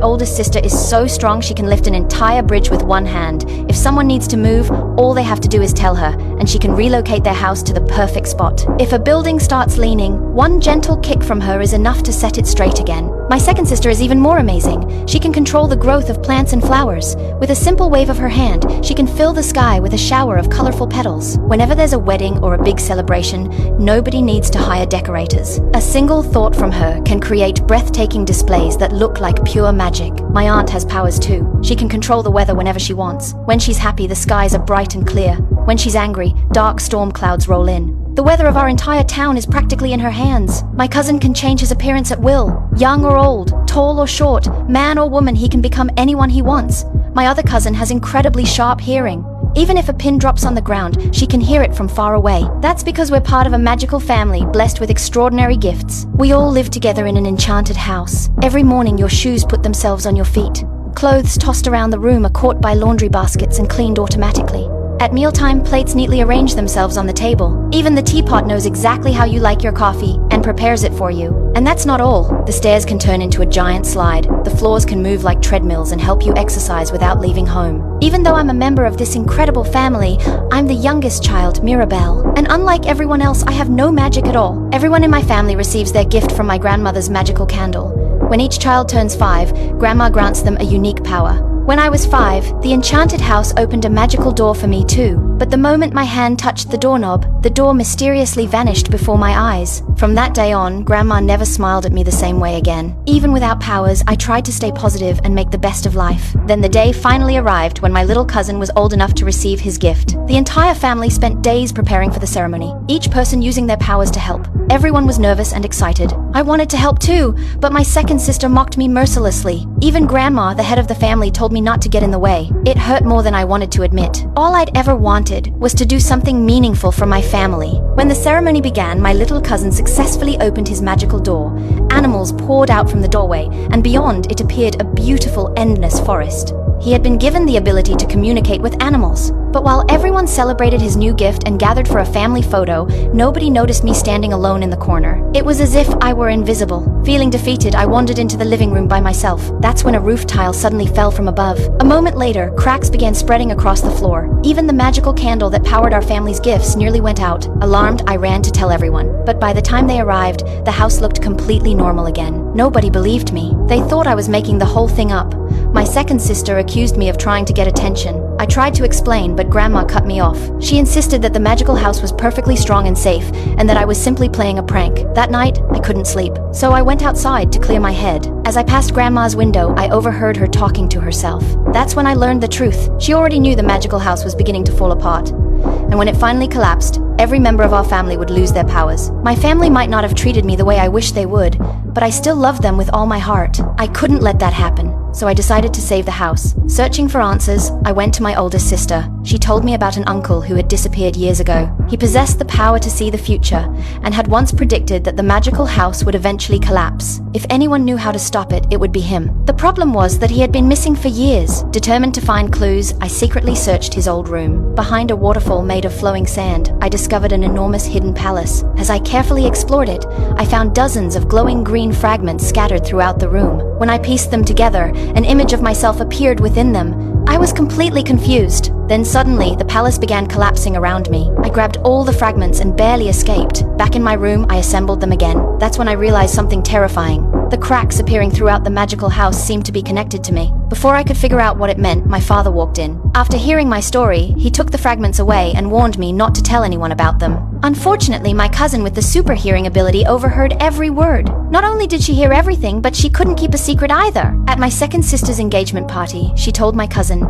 oldest sister is so strong she can lift an entire bridge with one hand. If someone needs to move, all they have to do is tell her, and she can relocate their house to the perfect spot. If a building starts leaning, one gentle kick from her is enough to set it straight again. My second sister is even more amazing. She can control the growth of plants and flowers. With a simple wave of her hand, she can fill the sky with a shower of colorful petals. Whenever there's a wedding or a big celebration, nobody needs to hire decorators. A single thought from her can create breathtaking displays that look like pure magic. My aunt has powers too. She can control the weather whenever she wants. When she's happy, the skies are bright and clear. When she's angry, dark storm clouds roll in. The weather of our entire town is practically in her hands. My cousin can change his appearance at will. Young or old, tall or short, man or woman, he can become anyone he wants. My other cousin has incredibly sharp hearing. Even if a pin drops on the ground, she can hear it from far away. That's because we're part of a magical family blessed with extraordinary gifts. We all live together in an enchanted house. Every morning your shoes put themselves on your feet. Clothes tossed around the room are caught by laundry baskets and cleaned automatically. At mealtime, plates neatly arrange themselves on the table. Even the teapot knows exactly how you like your coffee and prepares it for you. And that's not all. The stairs can turn into a giant slide. The floors can move like treadmills and help you exercise without leaving home. Even though I'm a member of this incredible family, I'm the youngest child, Mirabel. And unlike everyone else, I have no magic at all. Everyone in my family receives their gift from my grandmother's magical candle. When each child turns 5, Grandma grants them a unique power. When I was 5, the enchanted house opened a magical door for me too. But the moment my hand touched the doorknob, the door mysteriously vanished before my eyes. From that day on, Grandma never smiled at me the same way again. Even without powers, I tried to stay positive and make the best of life. Then the day finally arrived when my little cousin was old enough to receive his gift. The entire family spent days preparing for the ceremony, each person using their powers to help. Everyone was nervous and excited. I wanted to help too, but my second sister mocked me mercilessly. Even Grandma, the head of the family, told me not to get in the way. It hurt more than I wanted to admit. All I'd ever wanted was to do something meaningful for my family. When the ceremony began, my little cousin successfully opened his magical door. Animals poured out from the doorway, and beyond it appeared a beautiful, endless forest. He had been given the ability to communicate with animals. But while everyone celebrated his new gift and gathered for a family photo, nobody noticed me standing alone in the corner. It was as if I were invisible. Feeling defeated, I wandered into the living room by myself. That's when a roof tile suddenly fell from above. A moment later, cracks began spreading across the floor. Even the magical candle that powered our family's gifts nearly went out. Alarmed, I ran to tell everyone. But by the time they arrived, the house looked completely normal again. Nobody believed me. They thought I was making the whole thing up. My second sister accused me of trying to get attention. I tried to explain, but Grandma cut me off. She insisted that the magical house was perfectly strong and safe, and that I was simply playing a prank. That night, I couldn't sleep. So I went outside to clear my head. As I passed Grandma's window, I overheard her talking to herself. That's when I learned the truth. She already knew the magical house was beginning to fall apart. And when it finally collapsed, every member of our family would lose their powers. My family might not have treated me the way I wished they would, but I still loved them with all my heart. I couldn't let that happen, so I decided to save the house. Searching for answers, I went to my oldest sister. She told me about an uncle who had disappeared years ago. He possessed the power to see the future, and had once predicted that the magical house would eventually collapse. If anyone knew how to stop it, it would be him. The problem was that he had been missing for years. Determined to find clues, I secretly searched his old room. Behind a waterfall made of flowing sand, I discovered an enormous hidden palace. As I carefully explored it, I found dozens of glowing green fragments scattered throughout the room. When I pieced them together, an image of myself appeared within them. I was completely confused. Then suddenly, the palace began collapsing around me. I grabbed all the fragments and barely escaped. Back in my room, I assembled them again. That's when I realized something terrifying. The cracks appearing throughout the magical house seemed to be connected to me. Before I could figure out what it meant, my father walked in. After hearing my story, he took the fragments away and warned me not to tell anyone about them. Unfortunately, my cousin with the super hearing ability overheard every word. Not only did she hear everything, but she couldn't keep a secret either. At my second sister's engagement party, she told my cousin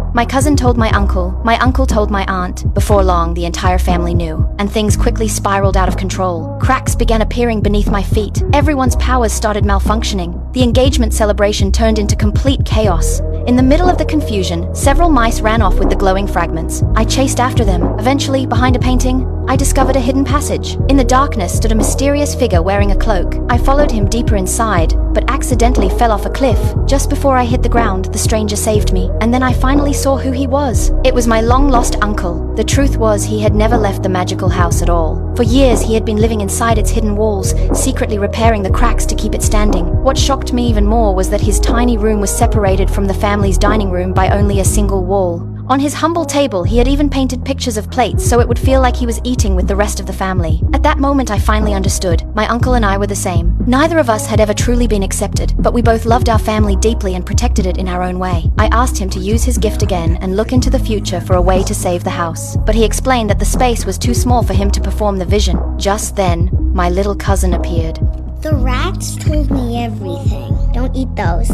told my uncle told my aunt. Before long, the entire family knew, and things quickly spiraled out of control. Cracks began appearing beneath my feet. Everyone's powers started malfunctioning. The engagement celebration turned into complete chaos. In the middle of the confusion, several mice ran off with the glowing fragments. I chased after them. Eventually, behind a painting, I discovered a hidden passage. In the darkness stood a mysterious figure wearing a cloak. I followed him deeper inside, but accidentally fell off a cliff. Just before I hit the ground, the stranger saved me, and then I finally saw who he was. It was my long-lost uncle. The truth was, he had never left the magical house at all. For years, he had been living inside its hidden walls, secretly repairing the cracks to keep it standing. What shocked me even more was that his tiny room was separated from the family's dining room by only a single wall. On his humble table, he had even painted pictures of plates so it would feel like he was eating with the rest of the family. At that moment, I finally understood. My uncle and I were the same. Neither of us had ever truly been accepted, but we both loved our family deeply and protected it in our own way. I asked him to use his gift again and look into the future for a way to save the house. But he explained that the space was too small for him to perform the vision. Just then, my little cousin appeared. The rats told me everything. Don't eat those.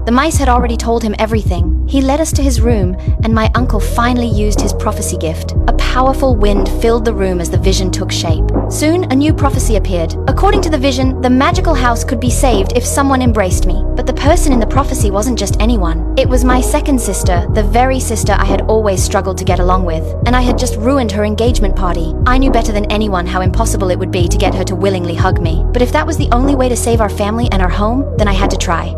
The mice had already told him everything. He led us to his room, and my uncle finally used his prophecy gift. A powerful wind filled the room as the vision took shape. Soon, a new prophecy appeared. According to the vision, the magical house could be saved if someone embraced me. But the person in the prophecy wasn't just anyone. It was my second sister, the very sister I had always struggled to get along with. And I had just ruined her engagement party. I knew better than anyone how impossible it would be to get her to willingly hug me. But if that was the only way to save our family and our home, then I had to try.